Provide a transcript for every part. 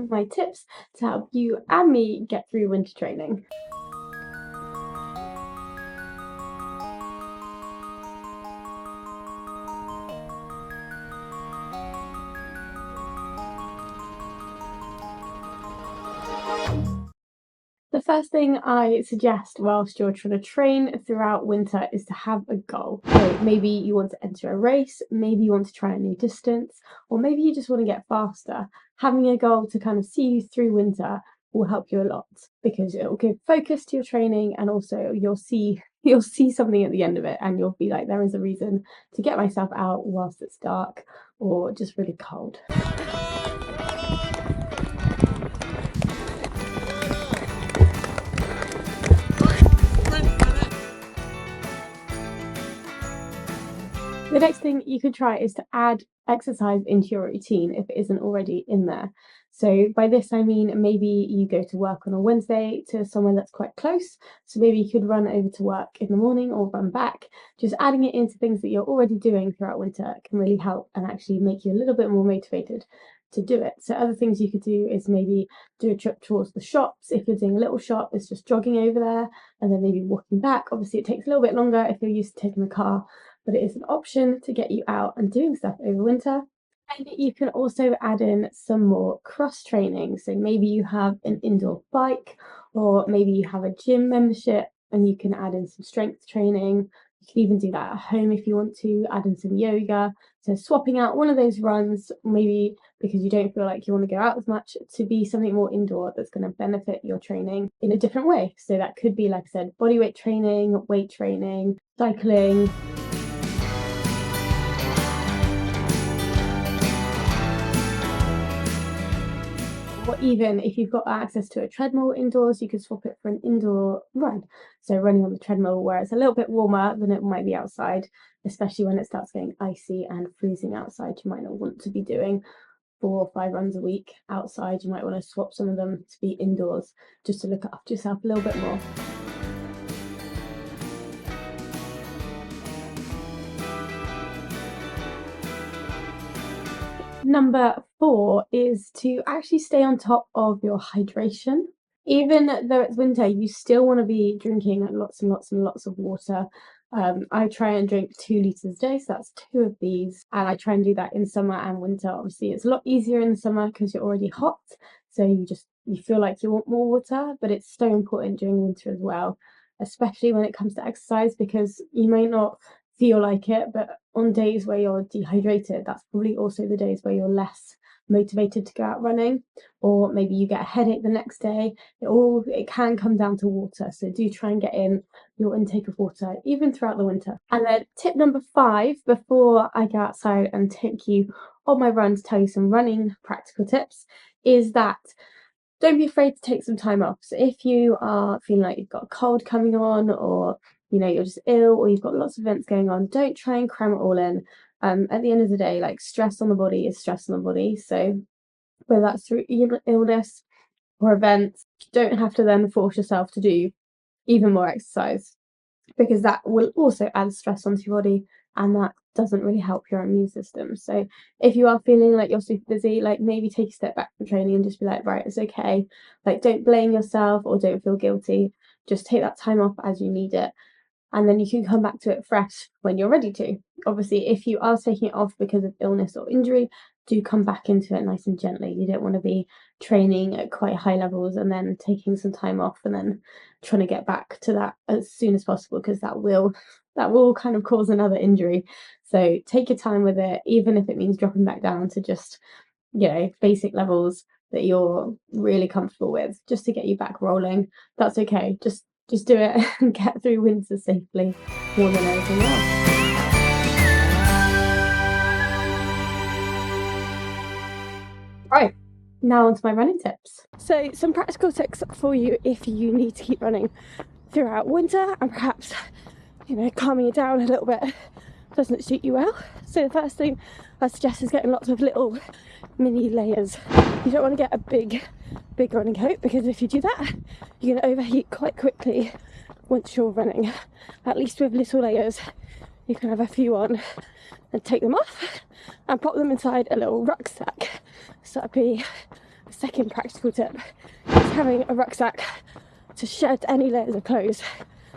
my tips to help you and me get through winter training. The first thing I suggest whilst you're trying to train throughout winter is to have a goal. So maybe you want to enter a race, maybe you want to try a new distance, or maybe you just want to get faster. Having a goal to kind of see you through winter will help you a lot because it will give focus to your training, and also you'll see something at the end of it and you'll be like, there is a reason to get myself out whilst it's dark or just really cold. The next thing you could try is to add exercise into your routine if it isn't already in there. So by this I mean maybe you go to work on a Wednesday to somewhere that's quite close. So maybe you could run over to work in the morning or run back. Just adding it into things that you're already doing throughout winter can really help and actually make you a little bit more motivated to do it. So other things you could do is maybe do a trip towards the shops. If you're doing a little shop, it's just jogging over there and then maybe walking back. Obviously it takes a little bit longer if you're used to taking the car, but it is an option to get you out and doing stuff over winter. And you can also add in some more cross training. So maybe you have an indoor bike, or maybe you have a gym membership and you can add in some strength training. You can even do that at home if you want to, add in some yoga. So swapping out one of those runs, maybe because you don't feel like you want to go out as much, to be something more indoor that's going to benefit your training in a different way. So that could be, like I said, body weight training, cycling. Or even if you've got access to a treadmill indoors, you could swap it for an indoor run. So running on the treadmill where it's a little bit warmer than it might be outside, especially when it starts getting icy and freezing outside. You might not want to be doing 4 or 5 runs a week outside. You might want to swap some of them to be indoors just to look after yourself a little bit more. Number 4 is to actually stay on top of your hydration. Even though it's winter, you still want to be drinking lots and lots and lots of water. I try and drink 2 litres a day, so that's 2 of these, and I try and do that in summer and winter. Obviously, it's a lot easier in the summer because you're already hot, so you feel like you want more water, but it's so important during winter as well, especially when it comes to exercise, because you may not feel like it, but on days where you're dehydrated, that's probably also the days where you're less motivated to go out running, or maybe you get a headache the next day. It can come down to water, so do try and get in your intake of water even throughout the winter. And then tip number 5, before I go outside and take you on my run to tell you some running practical tips, is that don't be afraid to take some time off. So if you are feeling like you've got a cold coming on, or you're just ill, or you've got lots of events going on, don't try and cram it all in. At the end of the day, like, stress on the body is stress on the body. So whether that's through illness or events, you don't have to then force yourself to do even more exercise, because that will also add stress onto your body, and that doesn't really help your immune system. So if you are feeling like you're super busy, like, maybe take a step back from training and just be like, right, it's okay. Like, don't blame yourself or don't feel guilty. Just take that time off as you need it, and then you can come back to it fresh when you're ready to. Obviously, if you are taking it off because of illness or injury, do come back into it nice and gently. You don't want to be training at quite high levels and then taking some time off and then trying to get back to that as soon as possible, because that will kind of cause another injury. So take your time with it, even if it means dropping back down to just, basic levels that you're really comfortable with, just to get you back rolling. That's okay. Just do it and get through winter safely more than anything else. Right, now onto my running tips. So some practical tips for you if you need to keep running throughout winter and perhaps, calming it down a little bit doesn't suit you well. So the first thing I suggest is getting lots of little mini layers. You don't want to get a big running coat, because if you do that, you're going to overheat quite quickly once you're running. At least with little layers, you can have a few on and take them off and pop them inside a little rucksack. So that'd be The second practical tip is having a rucksack to shed any layers of clothes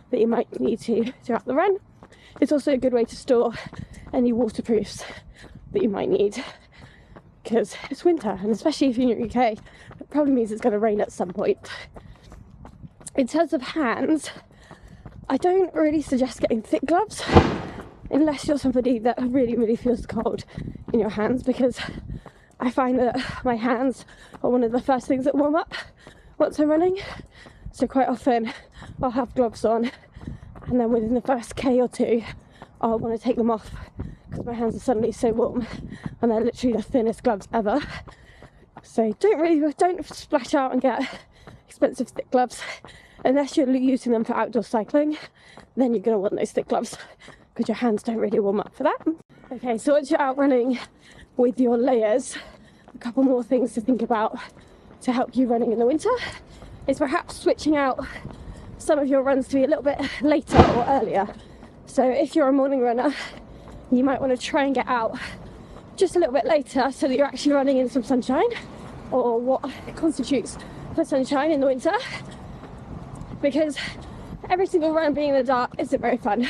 that you might need to throughout the run. It's also a good way to store any waterproofs that you might need, because it's winter, and especially if you're in the UK, it probably means it's going to rain at some point. In terms of hands, I don't really suggest getting thick gloves unless you're somebody that really feels cold in your hands, because I find that my hands are one of the first things that warm up once I'm running. So quite often I'll have gloves on, and then within the first K or two I'll want to take them off because my hands are suddenly so warm, and they're literally the thinnest gloves ever. So don't splash out and get expensive thick gloves unless you're using them for outdoor cycling. Then you're going to want those thick gloves because your hands don't really warm up for that. Okay, so once you're out running with your layers, a couple more things to think about to help you running in the winter is perhaps switching out some of your runs to be a little bit later or earlier. So if you're a morning runner, you might want to try and get out just a little bit later so that you're actually running in some sunshine, or what constitutes for sunshine in the winter, because every single run being in the dark isn't very fun,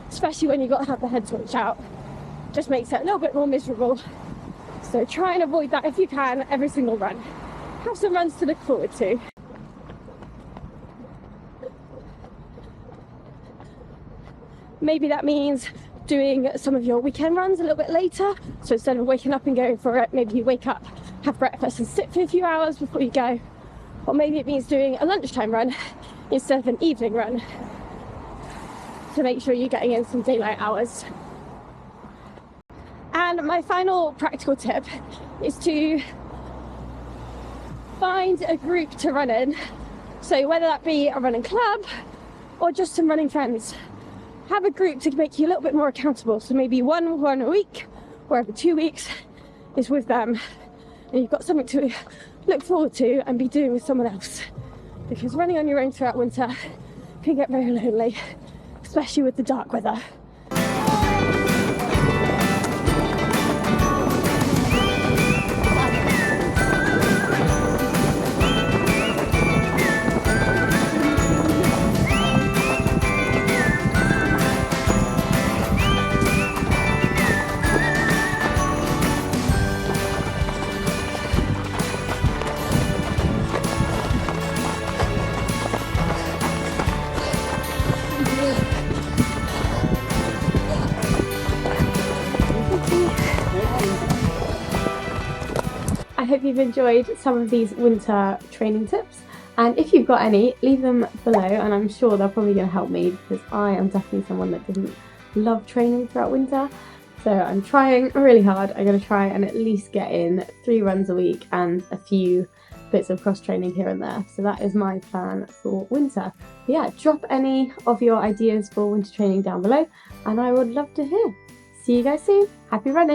especially when you've got to have the headtorch out. Just makes it a little bit more miserable. So try and avoid that if you can every single run. Have some runs to look forward to. Maybe that means doing some of your weekend runs a little bit later. So instead of waking up and going for it, maybe you wake up, have breakfast and sit for a few hours before you go. Or maybe it means doing a lunchtime run instead of an evening run to make sure you're getting in some daylight hours. And my final practical tip is to find a group to run in. So whether that be a running club or just some running friends, have a group to make you a little bit more accountable. So maybe one run a week or every 2 weeks is with them, and you've got something to look forward to and be doing with someone else, because running on your own throughout winter can get very lonely, especially with the dark weather. I hope you've enjoyed some of these winter training tips, and if you've got any, leave them below, and I'm sure they're probably going to help me, because I am definitely someone that doesn't love training throughout winter. So I'm trying really hard. I'm going to try and at least get in 3 runs a week and a few bits of cross training here and there. So that is my plan for winter. But yeah, drop any of your ideas for winter training down below, and I would love to hear. See you guys soon. Happy running!